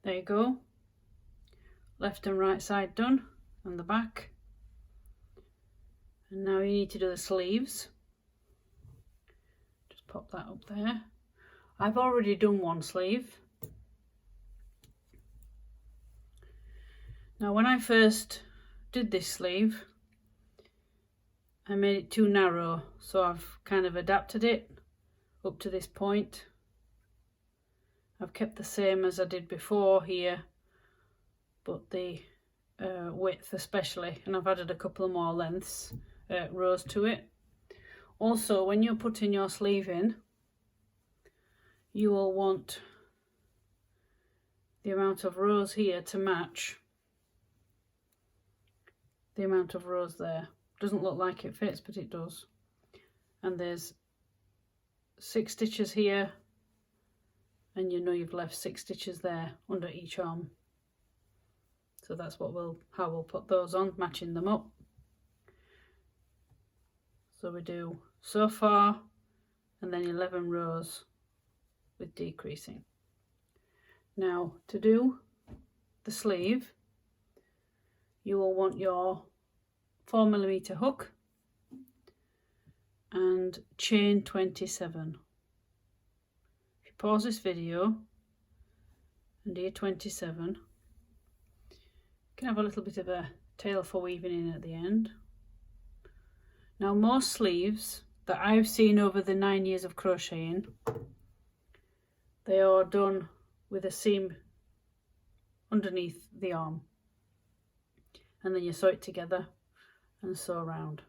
There you go. Left and right side done, and the back. And now you need to do the sleeves. Just pop that up there. I've already done one sleeve. Now when I first did this sleeve, I made it too narrow, so I've kind of adapted it up to this point. I've kept the same as I did before here, but the width especially, and I've added a couple of more lengths, rows to it. Also, when you're putting your sleeve in, you will want the amount of rows here to match the amount of rows there. Doesn't look like it fits, but it does. And there's 6 stitches here, and you know you've left 6 stitches there under each arm. So that's what how we'll put those on, matching them up. So we do so far, and then 11 rows with decreasing. Now to do the sleeve, you will want your 4mm hook and chain 27. If you pause this video and do your 27, you can have a little bit of a tail for weaving in at the end. Now most sleeves that I've seen over the 9 years of crocheting, they are done with a seam underneath the arm, and then you sew it together and sew around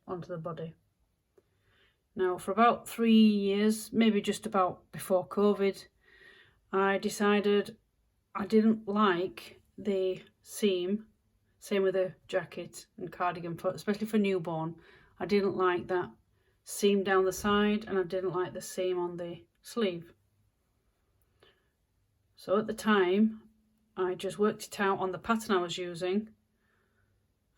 onto the body. Now for about 3 years, maybe just about before COVID, I decided I didn't like the seam, same with a jacket and cardigan, especially for newborn. I didn't like that seam down the side, and I didn't like the seam on the sleeve. So at the time, I just worked it out on the pattern I was using,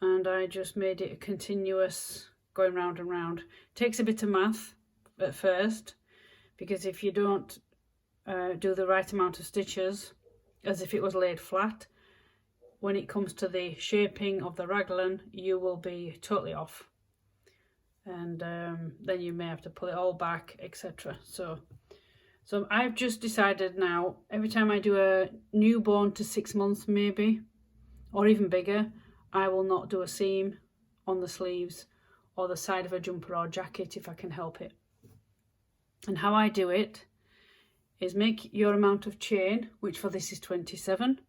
and I just made it a continuous going round and round. It takes a bit of math at first, because if you don't do the right amount of stitches, as if it was laid flat, when it comes to the shaping of the raglan, you will be totally off, and then you may have to pull it all back, etc. So I've just decided now, every time I do a newborn to 6 months maybe, or even bigger, I will not do a seam on the sleeves or the side of a jumper or jacket if I can help it. And how I do it is make your amount of chain, which for this is 27,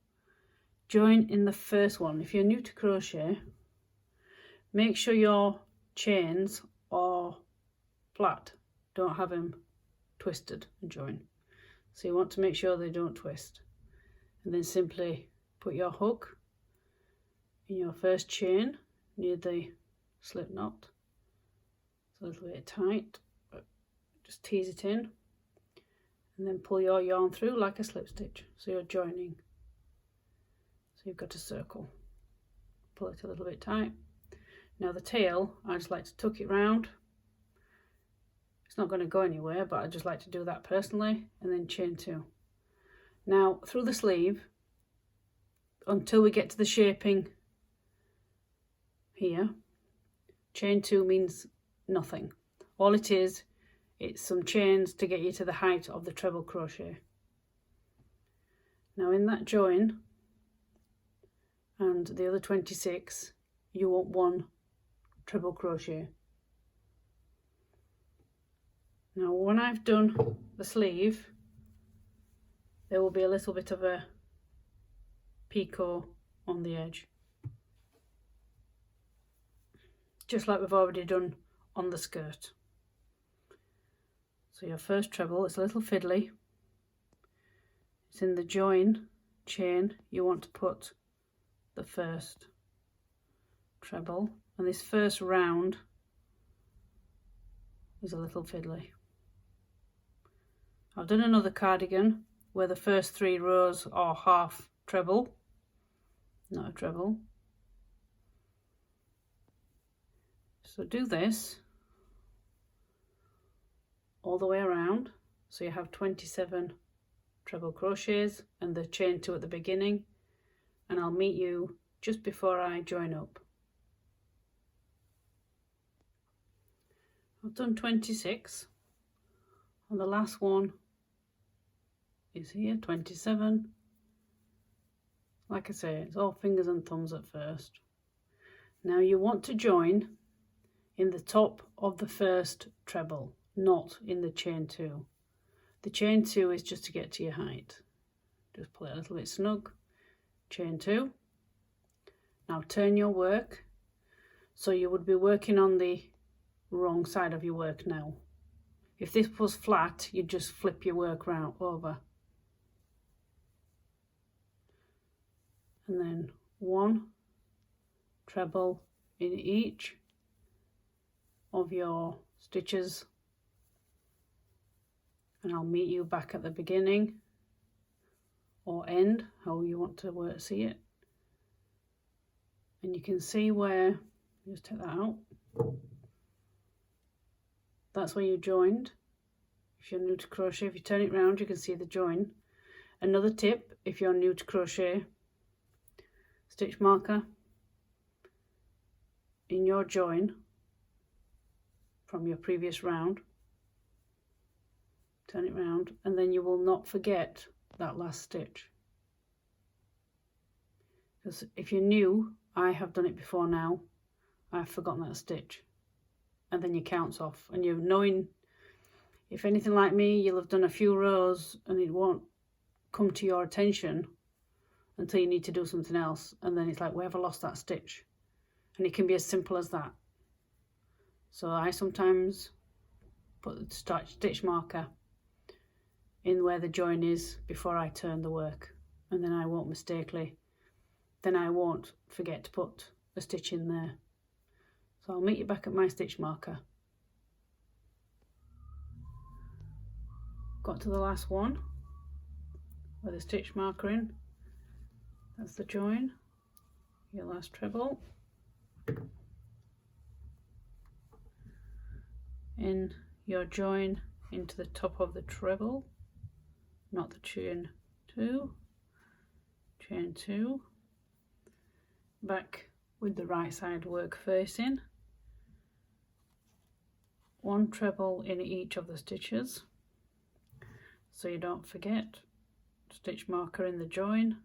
join in the first one. If you're new to crochet, make sure your chains are flat, don't have them twisted and join. So you want to make sure they don't twist, and then simply put your hook in your first chain near the slip knot. It's a little bit tight, but just tease it in, and then pull your yarn through like a slip stitch, so you're joining. So you've got a circle, pull it a little bit tight. Now the tail, I just like to tuck it round. It's not going to go anywhere, but I just like to do that personally, and then chain 2. Now through the sleeve, until we get to the shaping here, chain 2 means nothing. All it is, it's some chains to get you to the height of the treble crochet. Now in that join and the other 26, you want 1 treble crochet. Now when I've done the sleeve, there will be a little bit of a picot on the edge, just like we've already done on the skirt. So your first treble, it's a little fiddly, it's in the join chain. You want to put the first treble, and this first round is a little fiddly. I've done another cardigan where the first 3 rows are half treble, not a treble. So do this all the way around, so you have 27 treble crochets and the chain 2 at the beginning, and I'll meet you just before I join up. I've done 26, and the last one is here, 27. Like I say, it's all fingers and thumbs at first. Now you want to join in the top of the first treble, not in the chain 2. The chain 2 is just to get to your height. Just pull it a little bit snug, chain 2. Now turn your work, so you would be working on the wrong side of your work now. If this was flat, you'd just flip your work round over. And then 1 treble in each of your stitches, and I'll meet you back at the beginning or end, how you want to see it. And you can see where, just take that out, that's where you joined. If you're new to crochet, if you turn it round, you can see the join. Another tip, if you're new to crochet, stitch marker in your join from your previous round, turn it round, and then you will not forget that last stitch. Because if you're new, I have done it before now, I've forgotten that stitch, and then you counts off, and you're knowing, if anything like me, you'll have done a few rows and it won't come to your attention until you need to do something else, and then it's like, where have I lost that stitch? And it can be as simple as that. So I sometimes put the stitch marker in where the join is before I turn the work, and then I won't forget to put a stitch in there. So I'll meet you back at my stitch marker. Got to the last one with a stitch marker in. That's the join, your last treble. In your join into the top of the treble, not the chain 2, chain 2, back with the right side work facing, 1 treble in each of the stitches, so you don't forget, stitch marker in the join,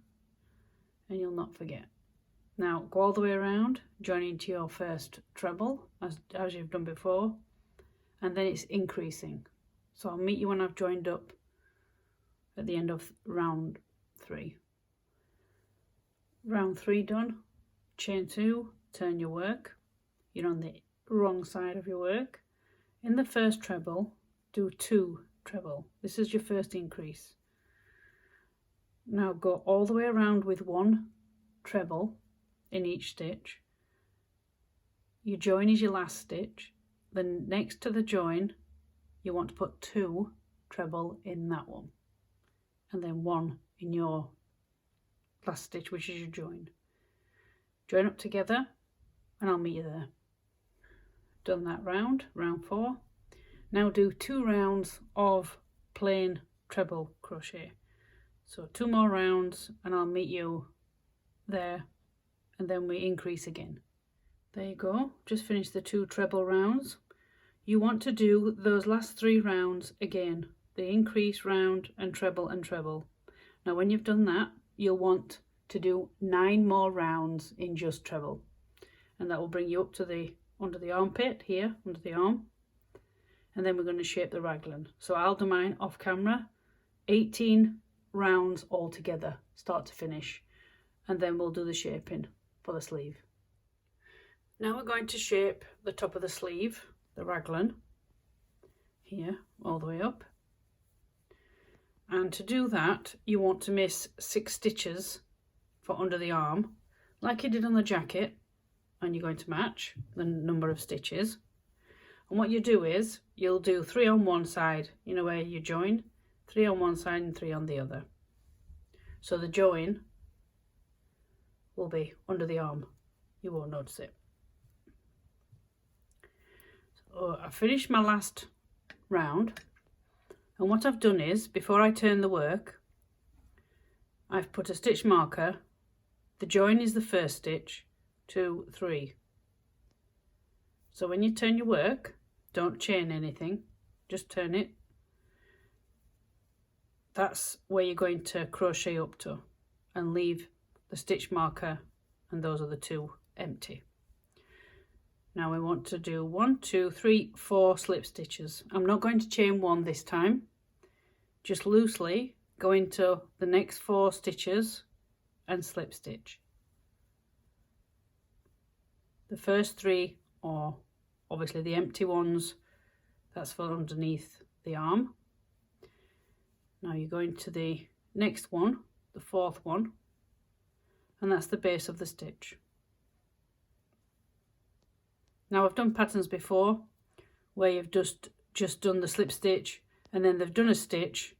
and you'll not forget. Now go all the way around, join into your first treble as you've done before, and then it's increasing. So I'll meet you when I've joined up at the end of round 3. Round 3 done, chain 2, turn your work. You're on the wrong side of your work. In the first treble, do 2 treble. This is your first increase. Now go all the way around with 1 treble in each stitch. Your join is your last stitch. Then next to the join, you want to put 2 treble in that one, and then 1 in your last stitch, which is your join. Join up together, and I'll meet you there. Done that round 4. Now do 2 rounds of plain treble crochet. So 2 more rounds, and I'll meet you there, and then we increase again. There you go, just finished the 2 treble rounds. You want to do those last 3 rounds again, the increase round and treble and treble. Now when you've done that, you'll want to do 9 more rounds in just treble, and that will bring you up to the under the armpit here, under the arm, and then we're going to shape the raglan. So I'll do mine off camera, 18 rounds all together, start to finish, and then we'll do the shaping for the sleeve. Now we're going to shape the top of the sleeve, the raglan, here all the way up, and to do that you want to miss 6 stitches for under the arm like you did on the jacket, and you're going to match the number of stitches. And what you do is you'll do 3 on one side, you know, where you join, 3 on one side and 3 on the other, so the join will be under the arm, you won't notice it. So I finished my last round, and what I've done is, before I turn the work, I've put a stitch marker. The join is the first stitch, 2, 3. So when you turn your work, don't chain anything, just turn it. That's where you're going to crochet up to and leave the stitch marker, and those are the 2 empty. Now we want to do 1, 2, 3, 4 slip stitches. I'm not going to chain 1 this time, just loosely go into the next 4 stitches and slip stitch. The first 3 are obviously the empty ones, that's for underneath the arm. Now you go into the next one, the 4th one, and that's the base of the stitch. Now I've done patterns before where you've just done the slip stitch and then they've done a stitch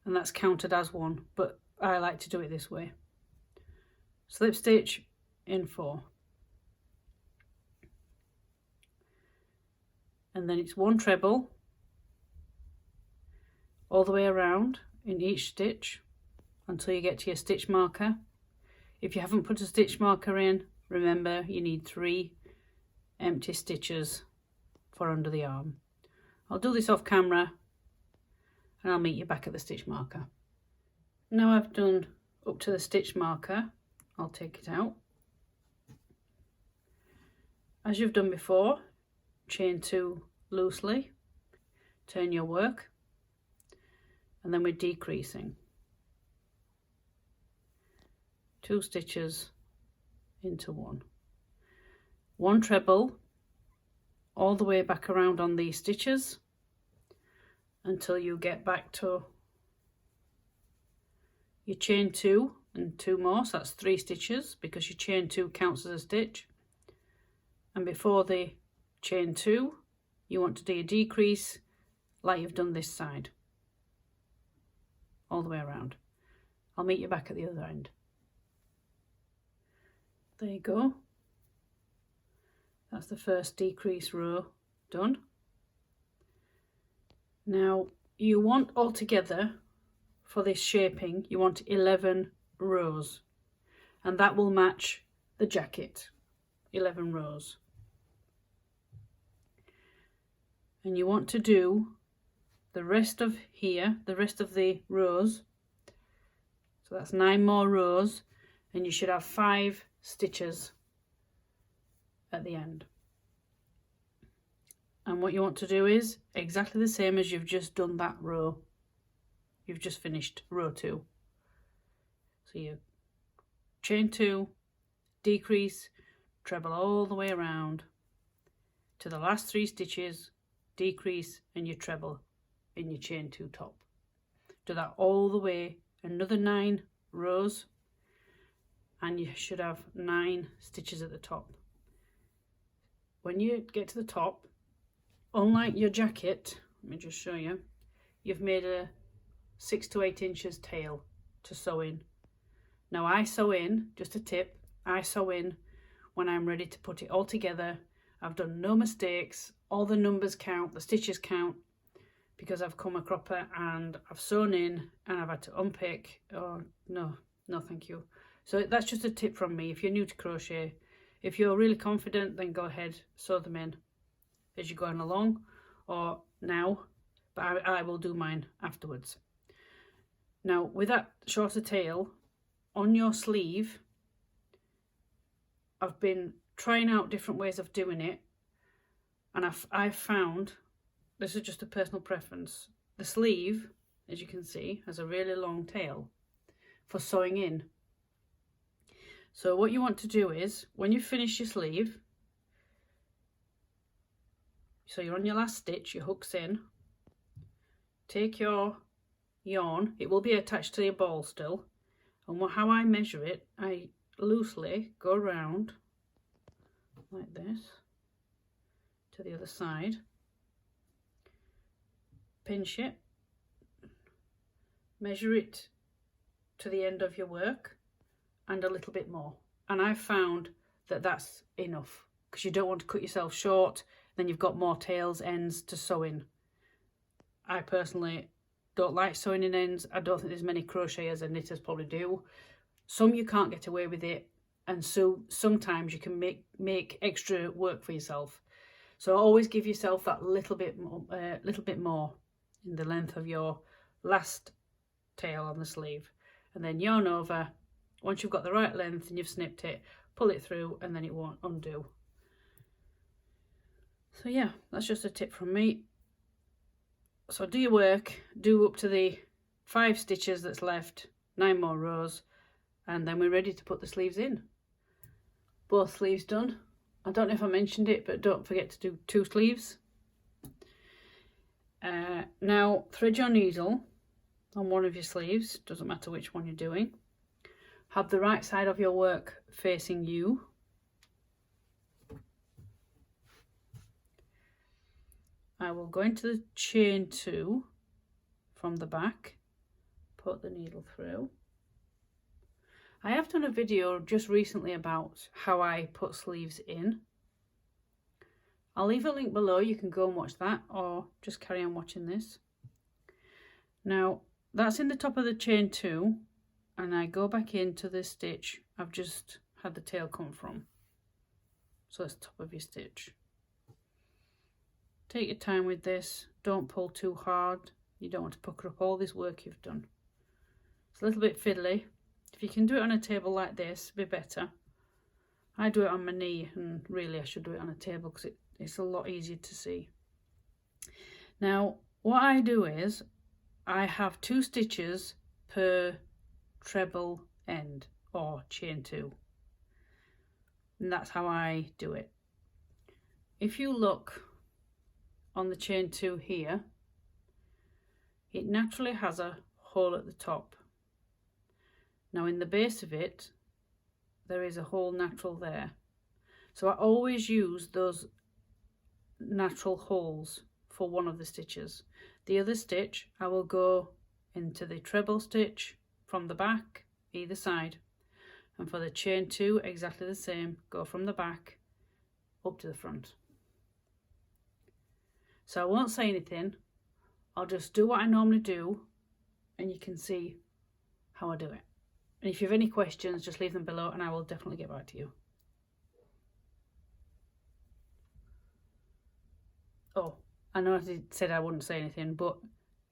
and that's counted as one, but I like to do it this way. Slip stitch in 4. And then it's 1 treble all the way around in each stitch until you get to your stitch marker. If you haven't put a stitch marker in, remember you need 3 empty stitches for under the arm. I'll do this off camera and I'll meet you back at the stitch marker. Now I've done up to the stitch marker, I'll take it out. As you've done before, chain 2 loosely, turn your work, and then we're decreasing. 2 stitches into 1. 1 treble all the way back around on these stitches until you get back to your chain 2 and 2 more, so that's 3 stitches because your chain 2 counts as a stitch. And before the chain 2 you want to do a decrease like you've done this side all the way around. I'll meet you back at the other end. There you go. That's the first decrease row done. Now you want altogether for this shaping, you want 11 rows, and that will match the jacket, 11 rows. And you want to do the rest of here, the rest of the rows, so that's 9 more rows, and you should have 5 stitches at the end. And what you want to do is exactly the same as you've just done that row. You've just finished row 2. So you chain 2, decrease, treble all the way around to the last 3 stitches, decrease, and you treble in your chain 2 top. Do that all the way, another 9 rows, and you should have 9 stitches at the top. When you get to the top, unlike your jacket, let me just show you, you've made a 6 to 8 inches tail to sew in. Now I sew in, just a tip, I sew in when I'm ready to put it all together. I've done no mistakes, all the numbers count, the stitches count, because I've come a cropper and I've sewn in and I've had to unpick. Oh no thank you. So that's just a tip from me. If you're new to crochet, if you're really confident, then go ahead, sew them in as you're going along or now, but I will do mine afterwards. Now with that shorter tail on your sleeve, I've been trying out different ways of doing it, and I've found, this is just a personal preference, the sleeve, as you can see, has a really long tail for sewing in. So what you want to do is, when you finish your sleeve, so you're on your last stitch, your hook's in, take your yarn, it will be attached to your ball still, and how I measure it, I loosely go around like this to the other side, pinch it, measure it to the end of your work and a little bit more, and I've found that that's enough because you don't want to cut yourself short, then you've got more tails ends to sew in. I personally don't like sewing in ends. I don't think there's many crocheters and knitters probably do. Some you can't get away with it, and so sometimes you can make extra work for yourself. So always give yourself that little bit more in the length of your last tail on the sleeve, and then yarn over. Once you've got the right length and you've snipped it, pull it through, and then it won't undo. So yeah, that's just a tip from me. So do your work, do up to the 5 stitches that's left, 9 more rows, and then we're ready to put the sleeves in. Both sleeves done. I don't know if I mentioned it, but don't forget to do 2 sleeves. Now thread your needle on one of your sleeves, doesn't matter which one you're doing. Have the right side of your work facing you. I will go into the chain 2 from the back, put the needle through. I have done a video just recently about how I put sleeves in. I'll leave a link below, you can go and watch that, or just carry on watching this. Now that's in the top of the chain 2, and I go back into the stitch I've just had the tail come from. So that's the top of your stitch. Take your time with this, don't pull too hard, you don't want to pucker up all this work you've done. It's a little bit fiddly. If you can do it on a table like this, it'd be better. I do it on my knee, and really I should do it on a table because it's a lot easier to see. Now what I do is I have 2 stitches per treble end, or chain 2, and that's how I do it. If you look on the chain 2 here, it naturally has a hole at the top. Now in the base of it there is a hole natural there, so I always use those natural holes for one of the stitches. The other stitch I will go into the treble stitch from the back either side, and for the chain 2 exactly the same, go from the back up to the front. So I won't say anything, I'll just do what I normally do, and you can see how I do it. And if you have any questions, just leave them below and I will definitely get back to you. Oh, I know I said I wouldn't say anything, but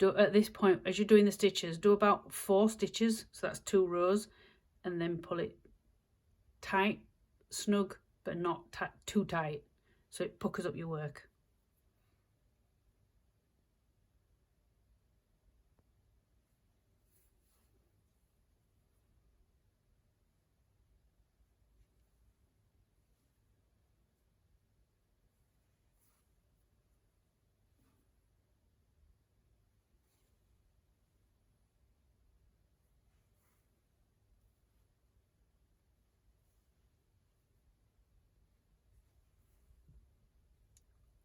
at this point, as you're doing the stitches, do about 4 stitches, so that's 2 rows, and then pull it tight, snug, but not too tight, so it puckers up your work.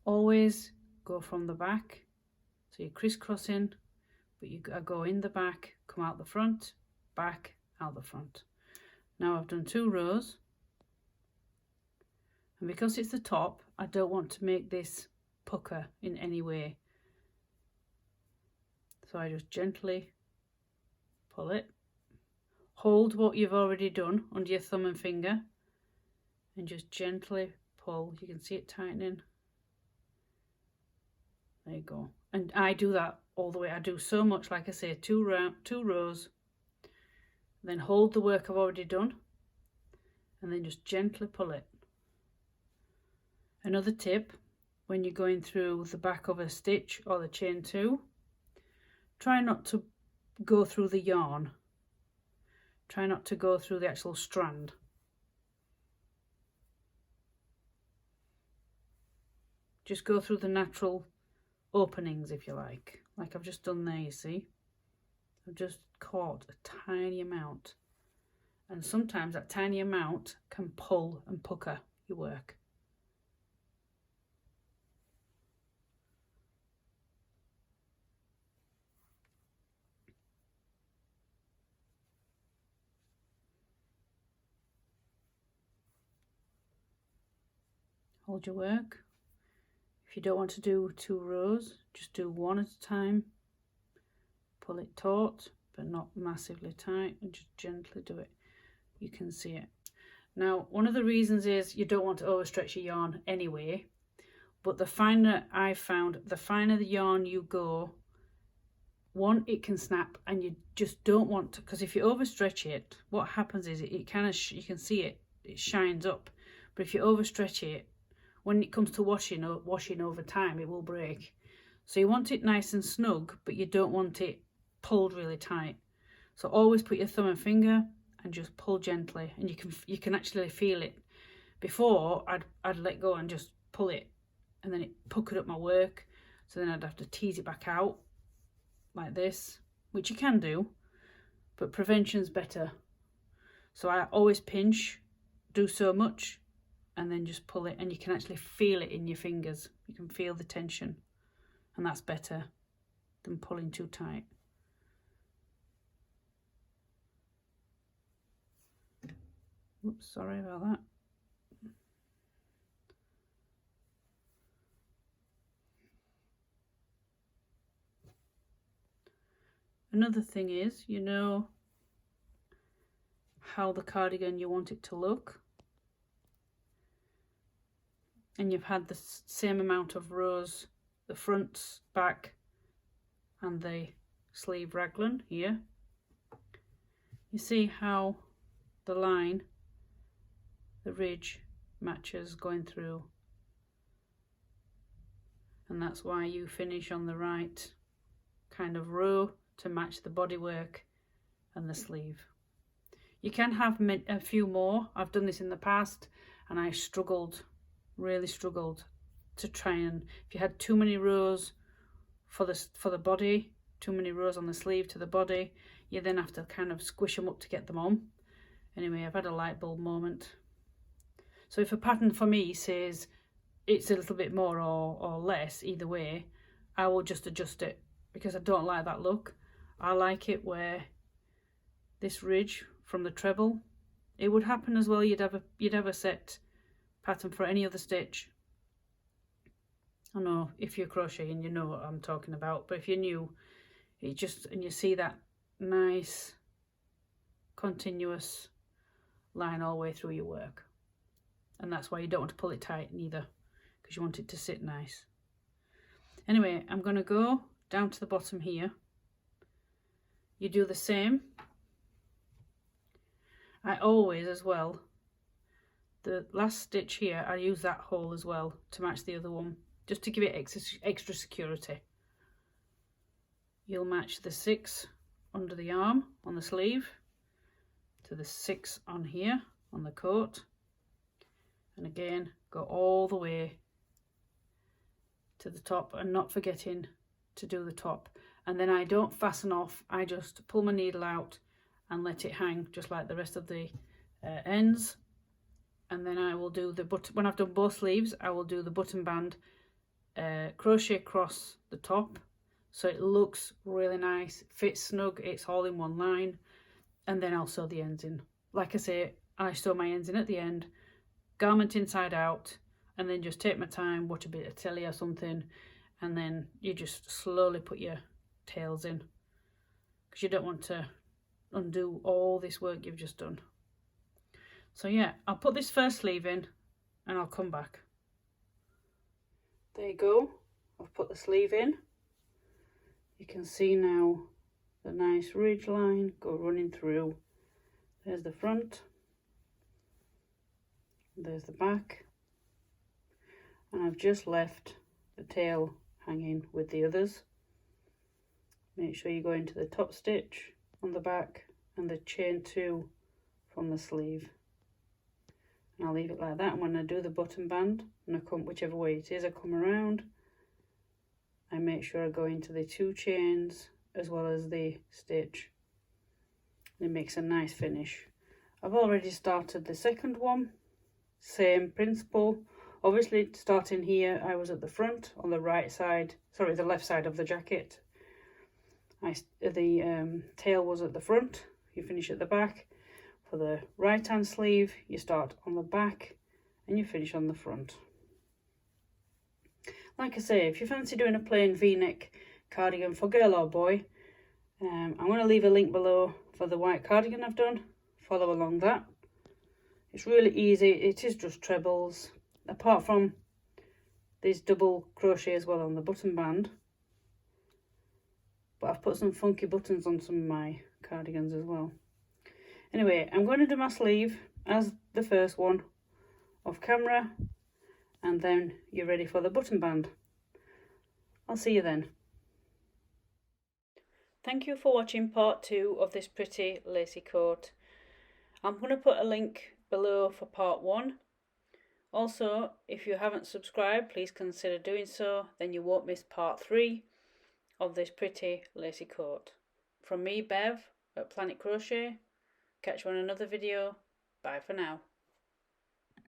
Always go from the back, so you're crisscrossing, but you go in the back, come out the front, back, out the front. Now I've done 2 rows, and because it's the top, I don't want to make this pucker in any way, so I just gently pull it. Hold what you've already done under your thumb and finger, and just gently pull. You can see it tightening. There you go. And I do that all the way. I do so much, like I say, 2 rows, then hold the work I've already done, and then just gently pull it. Another tip, when you're going through the back of a stitch or the chain 2, try not to go through the yarn. Try not to go through the actual strand. Just go through the natural openings, if you like I've just done there. You see, I've just caught a tiny amount, and sometimes that tiny amount can pull and pucker your work. Hold your work. If you don't want to do 2 rows, just do 1 at a time. pull it taut, but not massively tight, and just gently do it. You can see it. Now, one of the reasons is you don't want to overstretch your yarn anyway, but the finer I've found, the finer the yarn you go, one, it can snap, and you just don't want to, because if you overstretch it, what happens is it kind of, you can see it shines up. But if you overstretch it, when it comes to washing over time, it will break. So you want it nice and snug, but you don't want it pulled really tight. So always put your thumb and finger and just pull gently, and you can actually feel it. Before I'd let go and just pull it, and then it puckered up my work, so then I'd have to tease it back out like this, which you can do, but prevention's better. So I always pinch, do so much, and then just pull it, and you can actually feel it in your fingers. You can feel the tension, and that's better than pulling too tight. Oops, sorry about that. Another thing is, you know how the cardigan you want it to look, and you've had the same amount of rows, the front, back, and the sleeve raglan here. You see how the line, the ridge, matches going through, and that's why you finish on the right kind of row to match the bodywork and the sleeve. You can have a few more. I've done this in the past, and I really struggled to try, and if you had too many rows for the body, too many rows on the sleeve to the body, you then have to kind of squish them up to get them on. Anyway, I've had a light bulb moment. So if a pattern for me says it's a little bit more or less, either way, I will just adjust it, because I don't like that look. I like it where this ridge from the treble, it would happen as well. You'd have a set pattern for any other stitch. I know if you're crocheting, you know what I'm talking about, but if you're new, it just, and you see that nice continuous line all the way through your work, and that's why you don't want to pull it tight neither, because you want it to sit nice. Anyway, I'm going to go down to the bottom here. You do the same. I always, as well, the last stitch here, I use that hole as well to match the other one, just to give it extra security. You'll match the 6 under the arm on the sleeve to the 6 on here on the coat, and again go all the way to the top, and not forgetting to do the top. And then I don't fasten off, I just pull my needle out and let it hang just like the rest of the ends. And then I will do the button, when I've done both sleeves, I will do the button band crochet across the top, so it looks really nice, fits snug, it's all in one line. And then I'll sew the ends in. Like I say, I sew my ends in at the end, garment inside out, and then just take my time, watch a bit of telly or something, and then you just slowly put your tails in, because you don't want to undo all this work you've just done. So yeah, I'll put this first sleeve in and I'll come back. There you go, I've put the sleeve in. You can see now the nice ridge line go running through. There's the front, there's the back, and I've just left the tail hanging with the others. Make sure you go into the top stitch on the back and the chain 2 from the sleeve, and I'll leave it like that. And when I do the button band, and I come whichever way it is, I come around, I make sure I go into the 2 chains as well as the stitch. It makes a nice finish. I've already started the second one, same principle. Obviously starting here, I was at the front on the right side, sorry, the left side of the jacket. The tail was at the front, you finish at the back. For the right hand sleeve, you start on the back and you finish on the front. Like I say, if you fancy doing a plain V-neck cardigan for girl or boy, I'm going to leave a link below for the white cardigan I've done. Follow along that. It's really easy. It is just trebles, apart from these double crochet as well on the button band. But I've put some funky buttons on some of my cardigans as well. Anyway, I'm going to do my sleeve as the first one off camera, and then you're ready for the button band. I'll see you then. Thank you for watching part 2 of this pretty lacy coat. I'm going to put a link below for part 1. Also, if you haven't subscribed, please consider doing so, then you won't miss part 3 of this pretty lacy coat. From me, Bev, at Planet Crochet. Catch you on another video. Bye for now.